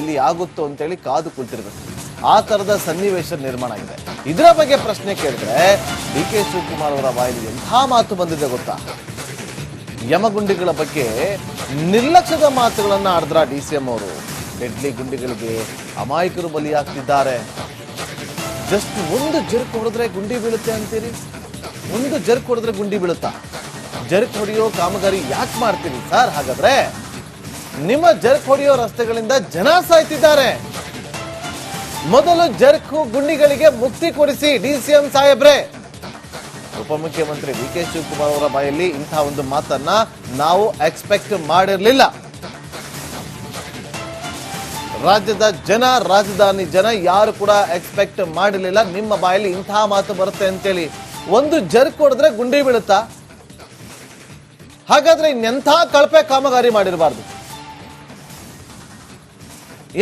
ಬಲಿ ಆಗುತ್ತೋ ಅಂತೇಳಿ ಕಾದು ಕುಳಿತಿರ್ಬೇಕು. ಆ ತರದ ಸನ್ನಿವೇಶ ನಿರ್ಮಾಣ ಆಗಿದೆ. ಇದರ ಬಗ್ಗೆ ಪ್ರಶ್ನೆ ಕೇಳಿದ್ರೆ DK ಶಿವಕುಮಾರ್ ಅವರ ಬಾಯಲ್ಲಿ ಎಂಥ ಮಾತು ಬಂದಿದೆ ಗೊತ್ತಾ? ಯಮಗುಂಡಿಗಳ ಬಗ್ಗೆ ನಿರ್ಲಕ್ಷ್ಯದ ಮಾತುಗಳನ್ನ ಆಡಿದ್ರ DCM ಅವರು. ಡೆಡ್ಲಿ ಗುಂಡಿಗಳಿಗೆ ಅಮಾಯಕರು ಬಲಿಯಾಗ್ತಿದ್ದಾರೆ. ಜಸ್ಟ್ ಒಂದು ಜರ್ಕ್ ಹೊಡೆದ್ರೆ ಗುಂಡಿ ಬೀಳುತ್ತೆ ಅಂತೀರಿ? ಒಂದು ಜರ್ಕ್ ಹೊಡೆದ್ರೆ ಗುಂಡಿ ಬೀಳುತ್ತಾ? ಜರ್ಕ್ ಹೊಡೆಯೋ ಕಾಮಗಾರಿ ಯಾಕೆ ಮಾಡ್ತೀರಿ ಸರ್? ಹಾಗಾದ್ರೆ ನಿಮ್ಮ ಜರ್ಕ್ ಹೊಡೆಯೋ ರಸ್ತೆಗಳಿಂದ ಜನ ಸಾಯ್ತಿದ್ದಾರೆ. ಮೊದಲು ಜರ್ಕ್ ಗುಂಡಿಗಳಿಗೆ ಮುಕ್ತಿ ಕೊಡಿಸಿ DCM ಸಾಹೇಬ್ರೆ. ಉಪಮುಖ್ಯಮಂತ್ರಿ DK ಶಿವಕುಮಾರ್ ಅವರ ಬಾಯಲ್ಲಿ ಇಂಥ ಒಂದು ಮಾತನ್ನ ನಾವು ಎಕ್ಸ್ಪೆಕ್ಟ್ ಮಾಡಿರಲಿಲ್ಲ. ರಾಜ್ಯದ ಜನ, ರಾಜಧಾನಿ ಜನ ಯಾರು ಕೂಡ ಎಕ್ಸ್ಪೆಕ್ಟ್ ಮಾಡಿರಲಿಲ್ಲ ನಿಮ್ಮ ಬಾಯಲ್ಲಿ ಇಂಥ ಮಾತು ಬರುತ್ತೆ ಅಂತೇಳಿ. ಒಂದು ಜರ್ಕ್ ಹೊಡೆದ್ರೆ ಗುಂಡಿ ಬೀಳುತ್ತಾ? ಹಾಗಾದ್ರೆ ಇನ್ನೆಂಥ ಕಳಪೆ ಕಾಮಗಾರಿ ಮಾಡಿರಬಾರ್ದು.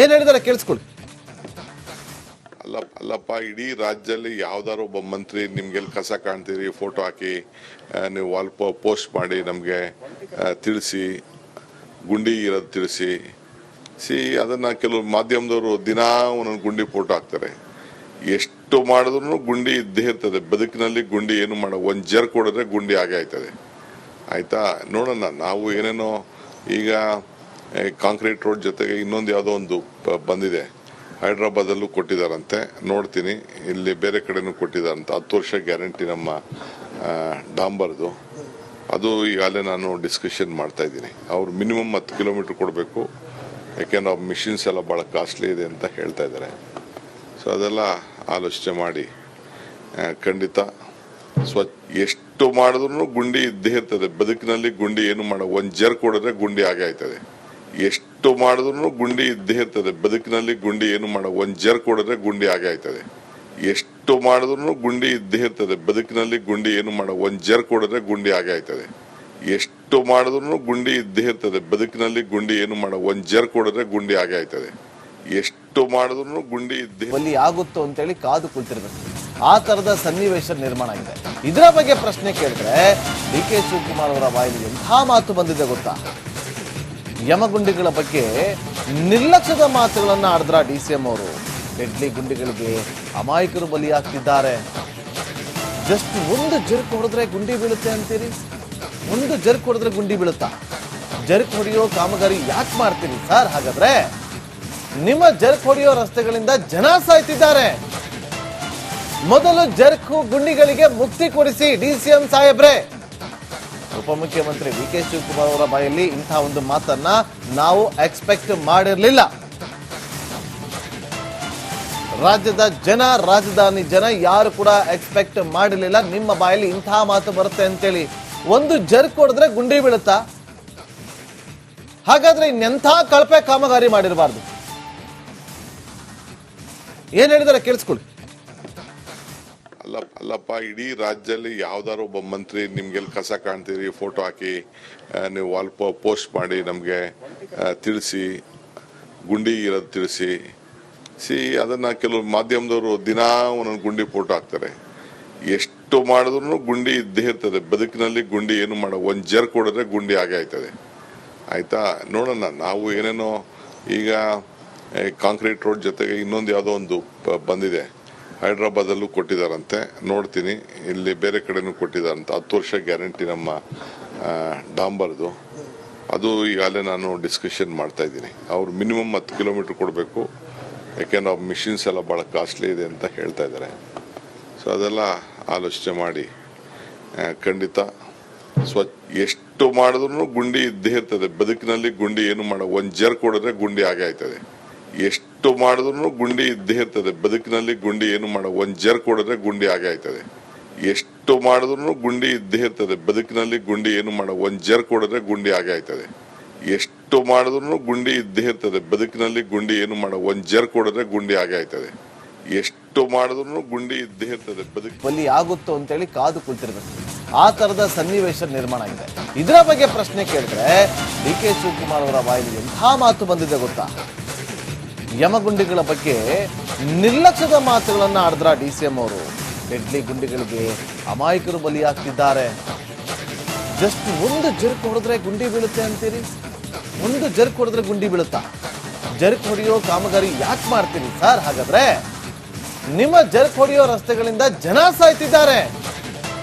ಏನ್ ಹೇಳಿದಾರೆ ಕೇಳಿಸ್ಕೊಳ್ಳಿ. ಅಲ್ಲಪ್ಪ, ಇಡೀ ರಾಜ್ಯದಲ್ಲಿ ಯಾವ್ದಾರು ಒಬ್ಬ ಮಂತ್ರಿ ನಿಮ್ಗೆ ಕಸ ಕಾಣ್ತೀರಿ ಫೋಟೋ ಹಾಕಿ ನೀವು ವಾಲ್ ಪೋಸ್ಟ್ ಮಾಡಿ ನಮಗೆ ತಿಳಿಸಿ, ಗುಂಡಿ ಇರೋದು ತಿಳಿಸಿ. ಅದನ್ನ ಕೆಲವು ಮಾಧ್ಯಮದವರು ದಿನಾ ಒಂದೊಂದು ಗುಂಡಿ ಫೋಟೋ ಹಾಕ್ತಾರೆ. ಎಷ್ಟು ಮಾಡಿದ್ರು ಗುಂಡಿ ಇದ್ದೇ ಇರ್ತದೆ ಬದುಕಿನಲ್ಲಿ. ಗುಂಡಿ ಏನು ಒಂದ್ ಜರ್ಕ್ ಹೊಡೆದ್ರೆ ಗುಂಡಿ ಆಗೇ ಆಯ್ತದೆ. ಆಯ್ತಾ, ನೋಡೋಣ. ನಾವು ಏನೇನೋ ಈಗ ಕಾಂಕ್ರೀಟ್ ರೋಡ್ ಜೊತೆಗೆ ಇನ್ನೊಂದು ಯಾವುದೋ ಒಂದು ಬಂದಿದೆ, ಹೈದ್ರಾಬಾದಲ್ಲೂ ಕೊಟ್ಟಿದ್ದಾರಂತೆ, ನೋಡ್ತೀನಿ. ಇಲ್ಲಿ ಬೇರೆ ಕಡೆನೂ ಕೊಟ್ಟಿದ್ದಾರಂತೆ. 10 ವರ್ಷ ಗ್ಯಾರಂಟಿ ನಮ್ಮ ಡಾಂಬರ್ದು. ಅದು ಈಗಾಗಲೇ ನಾನು ಡಿಸ್ಕಷನ್ ಮಾಡ್ತಾ ಇದ್ದೀನಿ. ಅವ್ರು ಮಿನಿಮಮ್ 10 ಕಿಲೋಮೀಟರ್ ಕೊಡಬೇಕು, ಯಾಕೆಂದ್ರೆ ಅವ್ರ ಮಿಷಿನ್ಸ್ ಎಲ್ಲ ಭಾಳ ಕಾಸ್ಟ್ಲಿ ಇದೆ ಅಂತ ಹೇಳ್ತಾ ಇದ್ದಾರೆ. ಅದೆಲ್ಲ ಆಲೋಚನೆ ಮಾಡಿ ಖಂಡಿತ ಎಷ್ಟು ಮಾಡಿದ್ರು ಗುಂಡಿ ಇದ್ದೇ ಇರ್ತದೆ ಬದುಕಿನಲ್ಲಿ. ಗುಂಡಿ ಏನು ಒಂದ್ ಜರ್ಕ್ ಹೊಡೆದ್ರೆ ಗುಂಡಿ ಆಗೇ ಆಯ್ತದೆ. ಎಷ್ಟು ಮಾಡಿದ್ರು ಗುಂಡಿ ಇದ್ದೇ ಇರ್ತದೆ ಬದುಕಿನಲ್ಲಿ. ಗುಂಡಿ ಏನು ಒಂದ್ ಜರ್ಕ್ ಹೊಡೆದ್ರೆ ಗುಂಡಿ ಆಗೇ ಆಯ್ತದೆ. ಎಷ್ಟು ಮಾಡಿದ್ರು ಗುಂಡಿ ಇದ್ದೇ ಇರ್ತದೆ ಬದುಕಿನಲ್ಲಿ. ಗುಂಡಿ ಏನು ಒಂದ್ ಜರ್ಕ್ ಹೊಡೆದ್ರೆ ಗುಂಡಿ ಆಗೇ ಆಯ್ತದೆ. ಎಷ್ಟು ಮಾಡಿದ್ರು ಗುಂಡಿ ಇದ್ದೇ ಇರ್ತದೆ ಬದುಕಿನಲ್ಲಿ. ಗುಂಡಿ ಏನು ಒಂದ್ ಜರ್ಕ್ ಹೊಡೆದ್ರೆ ಗುಂಡಿ ಆಗೇ ಆಯ್ತದೆ. ಎಷ್ಟು ಮಾಡಿದ್ರು ಗುಂಡಿ ಇದ್ದೇ ಬಲಿ ಆಗುತ್ತೋ ಅಂತೇಳಿ ಕಾದು ಕುಳಿತಿರ್ಬೇಕು. ಆ ತರದ ಸನ್ನಿವೇಶ ನಿರ್ಮಾಣ ಆಗಿದೆ. ಇದರ ಬಗ್ಗೆ ಪ್ರಶ್ನೆ ಕೇಳಿದ್ರೆ DK ಶಿವಕುಮಾರ್ ಅವರ ಬಾಯಲ್ಲಿ ಎಂಥ ಮಾತು ಬಂದಿದೆ ಗೊತ್ತಾ? ಯಮಗುಂಡಿಗಳ ಬಗ್ಗೆ ನಿರ್ಲಕ್ಷ್ಯದ ಮಾತುಗಳನ್ನ ಆಡಿದ್ರ DCM ಅವರು. ಡೆಡ್ಲಿ ಗುಂಡಿಗಳಿಗೆ ಅಮಾಯಕರು ಬಲಿಯಾಗ್ತಿದ್ದಾರೆ. ಜಸ್ಟ್ ಒಂದು ಜರ್ಕ್ ಹೊಡೆದ್ರೆ ಗುಂಡಿ ಬೀಳುತ್ತೆ ಅಂತೀರಿ? ಒಂದು ಜರ್ಕ್ ಹೊಡೆದ್ರೆ ಗುಂಡಿ ಬೀಳುತ್ತಾ? ಜರ್ಕ್ ಹೊಡೆಯೋ ಕಾಮಗಾರಿ ಯಾಕೆ ಮಾಡ್ತೀರಿ ಸರ್? ಹಾಗಾದ್ರೆ ನಿಮ್ಮ ಜರ್ಕ್ ಹೊಡೆಯೋ ರಸ್ತೆಗಳಿಂದ ಜನ ಸಾಯ್ತಿದ್ದಾರೆ. ಮೊದಲು ಜರ್ಕ್ ಗುಂಡಿಗಳಿಗೆ ಮುಕ್ತಿ ಕೊಡಿಸಿ DCM ಸಾಹೇಬ್ರೆ. ಉಪಮುಖ್ಯಮಂತ್ರಿ DK ಶಿವಕುಮಾರ್ ಅವರ ಬಾಯಲ್ಲಿ ಇಂಥ ಒಂದು ಮಾತನ್ನ ನಾವು ಎಕ್ಸ್ಪೆಕ್ಟ್ ಮಾಡಿರಲಿಲ್ಲ. ರಾಜ್ಯದ ಜನ, ರಾಜಧಾನಿ ಜನ ಯಾರು ಕೂಡ ಎಕ್ಸ್ಪೆಕ್ಟ್ ಮಾಡಿರಲಿಲ್ಲ ನಿಮ್ಮ ಬಾಯಲ್ಲಿ ಇಂಥ ಮಾತು ಬರುತ್ತೆ ಅಂತೇಳಿ. ಒಂದು ಜರ್ಕ್ ಹೊಡೆದ್ರೆ ಗುಂಡಿ ಬೀಳುತ್ತಾ? ಹಾಗಾದ್ರೆ ಇನ್ನೆಂಥ ಕಳಪೆ ಕಾಮಗಾರಿ ಮಾಡಿರಬಾರ್ದು. ಏನ್ ಹೇಳಿದಾರೆ ಕೇಳಿಸ್ಕೊಳ್ಳಿ. ಅಲ್ಲಪ್ಪ, ಇಡೀ ರಾಜ್ಯದಲ್ಲಿ ಯಾವ್ದಾರು ಒಬ್ಬ ಮಂತ್ರಿ ನಿಮ್ಗೆ ಕಸ ಕಾಣ್ತೀರಿ ಫೋಟೋ ಹಾಕಿ ನೀವು ವಾಲ್ ಪೋಸ್ಟ್ ಮಾಡಿ ನಮಗೆ ತಿಳಿಸಿ, ಗುಂಡಿ ಇರೋದು ತಿಳಿಸಿ. ಅದನ್ನ ಕೆಲವು ಮಾಧ್ಯಮದವರು ದಿನಾ ಒಂದೊಂದು ಗುಂಡಿ ಫೋಟೋ ಹಾಕ್ತಾರೆ. ಎಷ್ಟು ಮಾಡಿದ್ರು ಗುಂಡಿ ಇದ್ದೇ ಇರ್ತದೆ ಬದುಕಿನಲ್ಲಿ. ಗುಂಡಿ ಏನು ಒಂದ್ ಜರ್ಕ್ ಹೊಡೆದ್ರೆ ಗುಂಡಿ ಆಗೇ ಆಯ್ತದೆ. ಆಯ್ತಾ, ನೋಡೋಣ. ನಾವು ಏನೇನೋ ಈಗ ಕಾಂಕ್ರೀಟ್ ರೋಡ್ ಜೊತೆಗೆ ಇನ್ನೊಂದು ಯಾವುದೋ ಒಂದು ಬಂದಿದೆ, ಹೈದ್ರಾಬಾದಲ್ಲೂ ಕೊಟ್ಟಿದ್ದಾರಂತೆ, ನೋಡ್ತೀನಿ. ಇಲ್ಲಿ ಬೇರೆ ಕಡೆನೂ ಕೊಟ್ಟಿದ್ದಾರಂತೆ. 10 ವರ್ಷ ಗ್ಯಾರಂಟಿ ನಮ್ಮ ಡಾಂಬರ್ದು. ಅದು ಈಗಾಗಲೇ ನಾನು ಡಿಸ್ಕಷನ್ ಮಾಡ್ತಾ ಇದ್ದೀನಿ. ಅವ್ರು ಮಿನಿಮಮ್ 10 ಕಿಲೋಮೀಟರ್ ಕೊಡಬೇಕು, ಯಾಕೆಂದ್ರೆ ಅವ್ರ ಮಿಷಿನ್ಸ್ ಎಲ್ಲ ಭಾಳ ಕಾಸ್ಟ್ಲಿ ಇದೆ ಅಂತ ಹೇಳ್ತಾ ಇದ್ದಾರೆ. ಅದೆಲ್ಲ ಆಲೋಚನೆ ಮಾಡಿ ಖಂಡಿತ ಎಷ್ಟು ಮಾಡಿದ್ರು ಗುಂಡಿ ಇದ್ದೇ ಇರ್ತದೆ ಬದುಕಿನಲ್ಲಿ. ಗುಂಡಿ ಏನು ಒಂದ್ ಜರ್ಕ್ ಹೊಡೆದ್ರೆ ಗುಂಡಿ ಆಗೇ ಆಯ್ತದೆ. ಎಷ್ಟು ಮಾಡಿದ್ರು ಗುಂಡಿ ಇದ್ದೇ ಇರ್ತದೆ ಬದುಕಿನಲ್ಲಿ. ಗುಂಡಿ ಏನು ಒಂದ್ ಜರ್ಕ್ ಹೊಡೆದ್ರೆ ಗುಂಡಿ ಆಗೇ ಆಯ್ತದೆ. ಎಷ್ಟು ಮಾಡಿದ್ರು ಗುಂಡಿ ಇದ್ದೇ ಇರ್ತದೆ ಬದುಕಿನಲ್ಲಿ. ಗುಂಡಿ ಏನು ಒಂದ್ ಜರ್ಕ್ ಹೊಡೆದ್ರೆ ಗುಂಡಿ ಆಗೇ ಆಯ್ತದೆ. ಎಷ್ಟು ಮಾಡಿದ್ರು ಗುಂಡಿ ಇದ್ದೇ ಇರ್ತದೆ ಬದುಕಿನಲ್ಲಿ. ಗುಂಡಿ ಏನು ಒಂದ್ ಜರ್ಕ್ ಹೊಡೆದ್ರೆ ಗುಂಡಿ ಆಗೇ ಆಯ್ತದೆ. ಎಷ್ಟು ಮಾಡಿದ್ರು ಗುಂಡಿ ಇದ್ದೇ ಇರ್ತದೆ ಬಲಿ ಆಗುತ್ತೋ ಅಂತೇಳಿ ಕಾದು ಕುಳಿತಿರ್ಬೇಕು. ಆ ತರದ ಸನ್ನಿವೇಶ ನಿರ್ಮಾಣ ಆಗಿದೆ. ಇದರ ಬಗ್ಗೆ ಪ್ರಶ್ನೆ ಕೇಳಿದ್ರೆ DK ಶಿವಕುಮಾರ್ ಅವರ ಬಾಯಲ್ಲಿ ಎಂಥ ಮಾತು ಬಂದಿದೆ ಗೊತ್ತಾ? ಯಮಗುಂಡಿಗಳ ಬಗ್ಗೆ ನಿರ್ಲಕ್ಷ್ಯದ ಮಾತುಗಳನ್ನ ಆಡಿದ್ರ DCM ಅವರು. ಡೆಡ್ಲಿ ಗುಂಡಿಗಳಿಗೆ ಅಮಾಯಕರು ಬಲಿಯಾಗ್ತಿದ್ದಾರೆ. ಜಸ್ಟ್ ಒಂದು ಜರ್ಕ್ ಹೊಡೆದ್ರೆ ಗುಂಡಿ ಬೀಳುತ್ತೆ ಅಂತೀರಿ? ಒಂದು ಜರ್ಕ್ ಹೊಡೆದ್ರೆ ಗುಂಡಿ ಬೀಳುತ್ತಾ? ಜರ್ಕ್ ಹೊಡೆಯೋ ಕಾಮಗಾರಿ ಯಾಕೆ ಮಾಡ್ತೀರಿ ಸರ್? ಹಾಗಾದ್ರೆ ನಿಮ್ಮ ಜರ್ಕ್ ಹೊಡೆಯೋ ರಸ್ತೆಗಳಿಂದ ಜನ ಸಾಯ್ತಿದ್ದಾರೆ.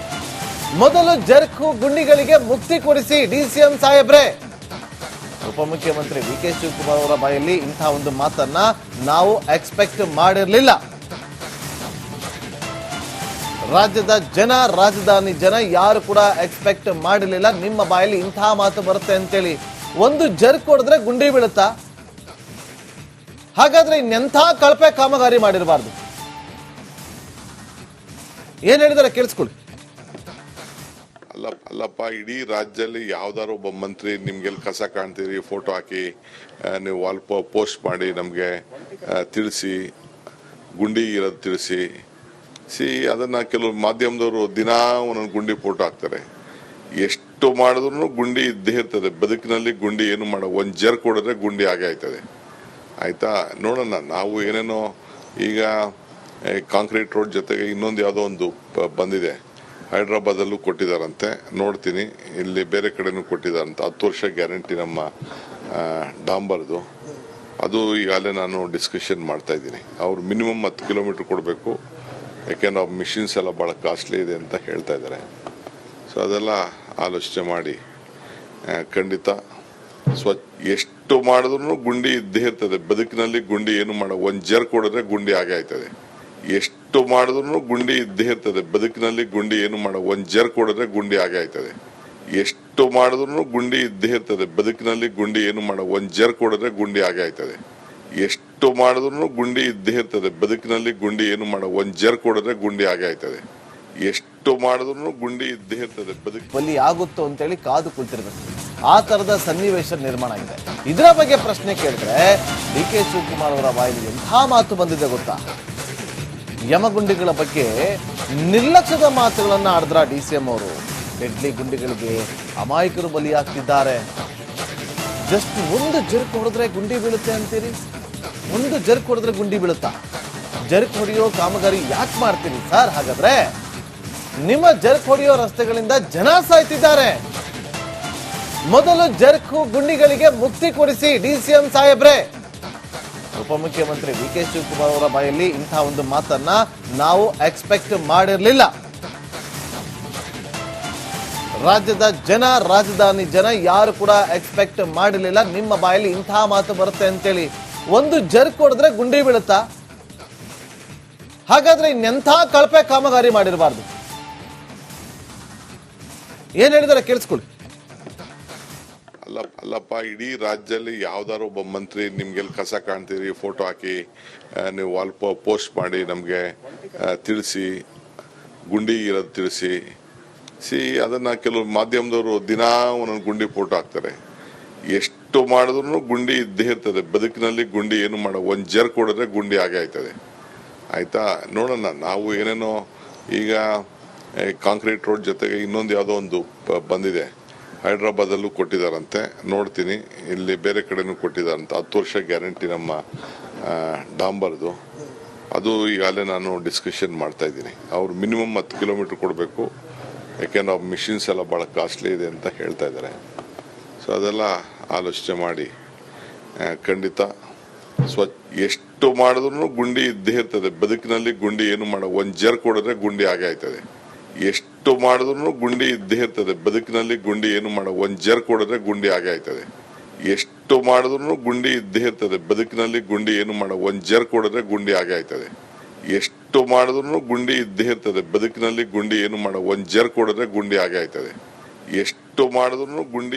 ಮೊದಲು ಜರ್ಕ್ ಗುಂಡಿಗಳಿಗೆ ಮುಕ್ತಿ ಕೊಡಿಸಿ ಡಿಸಿಎಂ ಸಾಹೇಬ್ರೆ. ಉಪಮುಖ್ಯಮಂತ್ರಿ ಡಿಕೆ ಶಿವಕುಮಾರ್ ಅವರ ಬಾಯಲ್ಲಿ ಇಂತಹ ಒಂದು ಮಾತನ್ನ ನಾವು ಎಕ್ಸ್ಪೆಕ್ಟ್ ಮಾಡಿರಲಿಲ್ಲ. ರಾಜ್ಯದ ಜನ, ರಾಜಧಾನಿ ಜನ ಯಾರು ಕೂಡ ಎಕ್ಸ್ಪೆಕ್ಟ್ ಮಾಡಿರಲಿಲ್ಲ ನಿಮ್ಮ ಬಾಯಲ್ಲಿ ಇಂತಹ ಮಾತು ಬರುತ್ತೆ ಅಂತೇಳಿ. ಒಂದು ಜರ್ಕ್ ಹೊಡೆದ್ರೆ ಗುಂಡಿ ಬೀಳುತ್ತಾ? ಹಾಗಾದ್ರೆ ಇನ್ನೆಂಥ ಕಳಪೆ ಕಾಮಗಾರಿ ಮಾಡಿರಬಾರ್ದು. ಏನ್ ಹೇಳಿದಾರೆ ಕೇಳಿಸ್ಕೊಳ್ಳಿ. ಅಲ್ಲಪ್ಪ, ಇಡೀ ರಾಜ್ಯದಲ್ಲಿ ಯಾವ್ದಾರು ಒಬ್ಬ ಮಂತ್ರಿ ನಿಮ್ಗೆಲ್ಲಿ ಕಸ ಕಾಣ್ತೀರಿ ಫೋಟೋ ಹಾಕಿ ನೀವು ವಾಲ್ ಪೋಸ್ಟ್ ಮಾಡಿ ನಮಗೆ ತಿಳಿಸಿ, ಗುಂಡಿ ಇರೋದು ತಿಳಿಸಿ. ಅದನ್ನ ಕೆಲವು ಮಾಧ್ಯಮದವರು ದಿನಾ ಒಂದೊಂದು ಗುಂಡಿ ಫೋಟೋ ಹಾಕ್ತಾರೆ. ಎಷ್ಟು ಮಾಡಿದ್ರು ಗುಂಡಿ ಇದ್ದೇ ಇರ್ತದೆ ಬದುಕಿನಲ್ಲಿ. ಗುಂಡಿ ಏನು ಮಾಡೋ, ಒಂದ್ ಜರ್ಕ್ ಹೊಡೆದ್ರೆ ಗುಂಡಿ ಆಗೇ ಆಯ್ತದೆ. ಆಯ್ತಾ, ನೋಡೋಣ. ನಾವು ಏನೇನೋ ಈಗ ಕಾಂಕ್ರೀಟ್ ರೋಡ್ ಜೊತೆಗೆ ಇನ್ನೊಂದು ಯಾವುದೋ ಒಂದು ಬಂದಿದೆ, ಹೈದ್ರಾಬಾದಲ್ಲೂ ಕೊಟ್ಟಿದ್ದಾರಂತೆ, ನೋಡ್ತೀನಿ. ಇಲ್ಲಿ ಬೇರೆ ಕಡೆನೂ ಕೊಟ್ಟಿದ್ದಾರಂತೆ. 10 ವರ್ಷ ಗ್ಯಾರಂಟಿ ನಮ್ಮ ಡಾಂಬರ್ದು. ಅದು ಈಗಾಗಲೇ ನಾನು ಡಿಸ್ಕಷನ್ ಮಾಡ್ತಾ ಇದ್ದೀನಿ. ಅವ್ರು ಮಿನಿಮಮ್ 10 ಕಿಲೋಮೀಟರ್ ಕೊಡಬೇಕು, ಯಾಕೆಂದ್ರೆ ಆ ಮಿಷಿನ್ಸ್ ಎಲ್ಲ ಭಾಳ ಕಾಸ್ಟ್ಲಿ ಇದೆ ಅಂತ ಹೇಳ್ತಾ ಇದ್ದಾರೆ. ಸೊ ಅದೆಲ್ಲ ಆಲೋಚನೆ ಮಾಡಿ ಖಂಡಿತ ಎಷ್ಟು ಮಾಡಿದ್ರು ಗುಂಡಿ ಇದ್ದೇ ಇರ್ತದೆ ಬದುಕಿನಲ್ಲಿ. ಗುಂಡಿ ಏನು ಮಾಡೋ, ಒಂದ್ ಜರ್ಕ್ ಹೊಡೆದ್ರೆ ಗುಂಡಿ ಆಗೇ ಆಯ್ತದೆ. ಎಷ್ಟು ಮಾಡಿದ್ರು ಗುಂಡಿ ಇದ್ದೇ ಇರ್ತದೆ ಬದುಕಿನಲ್ಲಿ. ಗುಂಡಿ ಏನು ಮಾಡೋ, ಒಂದ್ ಜರ್ಕ್ ಹೊಡೆದ್ರೆ ಗುಂಡಿ ಆಗೇ ಆಯ್ತದೆ. ಎಷ್ಟು ಮಾಡಿದ್ರು ಗುಂಡಿ ಇದ್ದೇ ಇರ್ತದೆ ಬದುಕಿನಲ್ಲಿ. ಗುಂಡಿ ಏನು ಮಾಡೋ, ಒಂದ್ ಜರ್ಕ್ ಹೊಡೆದ್ರೆ ಗುಂಡಿ ಆಗೇ ಆಯ್ತದೆ. ಎಷ್ಟು ಮಾಡಿದ್ರು ಗುಂಡಿ ಇದ್ದೇ ಇರ್ತದೆ ಬದುಕಿನಲ್ಲಿ. ಗುಂಡಿ ಏನು ಮಾಡೋ, ಒಂದ್ ಜರ್ಕ್ ಹೊಡೆದ್ರೆ ಗುಂಡಿ ಆಗೇ ಆಯ್ತದೆ. ಎಷ್ಟು ಮಾಡಿದ್ರು ಗುಂಡಿ ಇದ್ದೇ ಇರ್ತದೆ ಬಲಿ ಆಗುತ್ತೋ ಅಂತೇಳಿ ಕಾದು ಕುಳಿತಿರ್ಬೇಕು. ಆ ತರದ ಸನ್ನಿವೇಶ ನಿರ್ಮಾಣ ಆಗಿದೆ. ಇದರ ಬಗ್ಗೆ ಪ್ರಶ್ನೆ ಕೇಳಿದ್ರೆ ಡಿಕೆ ಶಿವಕುಮಾರ್ ಅವರ ಬಾಯಲ್ಲಿ ಎಂಥ ಮಾತು ಬಂದಿದೆ ಗೊತ್ತಾ? ಯಮಗುಂಡಿಗಳ ಬಗ್ಗೆ ನಿರ್ಲಕ್ಷ್ಯದ ಮಾತುಗಳನ್ನ ಆಡಿದ್ರ ಡಿಸಿಎಂ ಅವರು. ಡೆಡ್ಲಿ ಗುಂಡಿಗಳಿಗೆ ಅಮಾಯಕರು ಬಲಿಯಾಗ್ತಿದ್ದಾರೆ. ಜಸ್ಟ್ ಒಂದು ಜರ್ಕ್ ಹೊಡೆದ್ರೆ ಗುಂಡಿ ಬೀಳುತ್ತೆ ಅಂತೀರಿ? ಒಂದು ಜರ್ಕ್ ಹೊಡೆದ್ರೆ ಗುಂಡಿ ಬೀಳುತ್ತಾ? ಜರ್ಕ್ ಹೊಡೆಯೋ ಕಾಮಗಾರಿ ಯಾಕೆ ಮಾಡ್ತೀರಿ ಸರ್? ಹಾಗಾದ್ರೆ ನಿಮ್ಮ ಜರ್ಕ್ ಹೊಡೆಯೋ ರಸ್ತೆಗಳಿಂದ ಜನ ಸಾಯ್ತಿದ್ದಾರೆ. ಮೊದಲು ಜರ್ಕ್ ಗುಂಡಿಗಳಿಗೆ ಮುಕ್ತಿ ಕೊಡಿಸಿ ಡಿಸಿಎಂ ಸಾಹೇಬ್ರೆ. ಉಪಮುಖ್ಯಮಂತ್ರಿ ಡಿಕೆ ಶಿವಕುಮಾರ್ ಅವರ ಬಾಯಲ್ಲಿ ಇಂತಹ ಒಂದು ಮಾತನ್ನ ನಾವು ಎಕ್ಸ್ಪೆಕ್ಟ್ ಮಾಡಿರಲಿಲ್ಲ. ರಾಜ್ಯದ ಜನ, ರಾಜಧಾನಿ ಜನ ಯಾರು ಕೂಡ ಎಕ್ಸ್ಪೆಕ್ಟ್ ಮಾಡಿರಲಿಲ್ಲ ನಿಮ್ಮ ಬಾಯಲ್ಲಿ ಇಂತಹ ಮಾತು ಬರುತ್ತೆ ಅಂತೇಳಿ. ಒಂದು ಜರ್ಕ್ ಹೊಡೆದ್ರೆ ಗುಂಡಿ ಬೀಳುತ್ತಾ? ಹಾಗಾದ್ರೆ ಇನ್ನೆಂಥ ಕಳಪೆ ಕಾಮಗಾರಿ ಮಾಡಿರಬಾರ್ದು. ಏನ್ ಹೇಳಿದಾರೆ ಕೇಳಿಸ್ಕೊಳ್ಳಿ. ಅಲ್ಲಪ್ಪ, ಇಡೀ ರಾಜ್ಯದಲ್ಲಿ ಯಾವ್ದಾರು ಒಬ್ಬ ಮಂತ್ರಿ ನಿಮ್ಗೆಲ್ಲಿ ಕಸ ಕಾಣ್ತೀರಿ ಫೋಟೋ ಹಾಕಿ ನೀವು ವಾಲ್ ಪೋಸ್ಟ್ ಮಾಡಿ ನಮಗೆ ತಿಳಿಸಿ, ಗುಂಡಿ ಇರೋದು ತಿಳಿಸಿ. ಅದನ್ನ ಕೆಲವು ಮಾಧ್ಯಮದವರು ದಿನಾ ಒಂದೊಂದು ಗುಂಡಿ ಫೋಟೋ ಹಾಕ್ತಾರೆ. ಎಷ್ಟು ಮಾಡಿದ್ರು ಗುಂಡಿ ಇದ್ದೇ ಇರ್ತದೆ ಬದುಕಿನಲ್ಲಿ. ಗುಂಡಿ ಏನು ಮಾಡೋ, ಒಂದ್ ಜರ್ಕ್ ಹೊಡೆದ್ರೆ ಗುಂಡಿ ಆಗೇ ಆಯ್ತದೆ. ಆಯ್ತಾ, ನೋಡೋಣ. ನಾವು ಏನೇನೋ ಈಗ ಕಾಂಕ್ರೀಟ್ ರೋಡ್ ಜೊತೆಗೆ ಇನ್ನೊಂದು ಯಾವುದೋ ಒಂದು ಬಂದಿದೆ, ಹೈದ್ರಾಬಾದಲ್ಲೂ ಕೊಟ್ಟಿದ್ದಾರಂತೆ, ನೋಡ್ತೀನಿ. ಇಲ್ಲಿ ಬೇರೆ ಕಡೆನೂ ಕೊಟ್ಟಿದ್ದಾರಂತೆ. 10 ವರ್ಷ ಗ್ಯಾರಂಟಿ ನಮ್ಮ ಡಾಂಬರ್ದು. ಅದು ಈಗಾಗಲೇ ನಾನು ಡಿಸ್ಕಷನ್ ಮಾಡ್ತಾ ಇದ್ದೀನಿ. ಅವ್ರು ಮಿನಿಮಮ್ 10 ಕಿಲೋಮೀಟರ್ ಕೊಡಬೇಕು, ಯಾಕೆಂದ್ರೆ ಆ ಮಿಷಿನ್ಸ್ ಎಲ್ಲ ಭಾಳ ಕಾಸ್ಟ್ಲಿ ಇದೆ ಅಂತ ಹೇಳ್ತಾ ಇದ್ದಾರೆ. ಸೊ ಅದೆಲ್ಲ ಆಲೋಚನೆ ಮಾಡಿ ಖಂಡಿತ ಎಷ್ಟು ಮಾಡಿದ್ರು ಗುಂಡಿ ಇದ್ದೇ ಇರ್ತದೆ ಬದುಕಿನಲ್ಲಿ. ಗುಂಡಿ ಏನು ಮಾಡೋ, ಒಂದ್ ಜರ್ಕ್ ಹೊಡೆದ್ರೆ ಗುಂಡಿ ಆಗೇ ಆಯ್ತದೆ. ಎಷ್ಟು ಮಾಡಿದ್ರು ಗುಂಡಿ ಇದ್ದೇ ಇರ್ತದೆ ಬದುಕಿನಲ್ಲಿ. ಗುಂಡಿ ಏನು ಮಾಡೋ, ಒಂದ್ ಜರ್ಕ್ ಹೊಡೆದ್ರೆ ಗುಂಡಿ ಆಗೇ ಆಯ್ತದೆ. ಎಷ್ಟು ಮಾಡಿದ್ರು ಗುಂಡಿ ಇದ್ದೇ ಇರ್ತದೆ ಬದುಕಿನಲ್ಲಿ. ಗುಂಡಿ ಏನು ಮಾಡೋ, ಒಂದ್ ಜರ್ಕ್ ಹೊಡೆದ್ರೆ ಗುಂಡಿ ಆಗೇ ಆಯ್ತದೆ. ಎಷ್ಟು ಮಾಡಿದ್ರು ಗುಂಡಿ ಇದ್ದೇ ಇರ್ತದೆ ಬದುಕಿನಲ್ಲಿ. ಗುಂಡಿ ಏನು ಮಾಡೋ, ಒಂದ್ ಜರ್ಕ್ ಹೊಡೆದ್ರೆ ಗುಂಡಿ ಆಗೇ ಆಯ್ತದೆ. ಎಷ್ಟು ಮಾಡಿದ್ರು ಗುಂಡಿ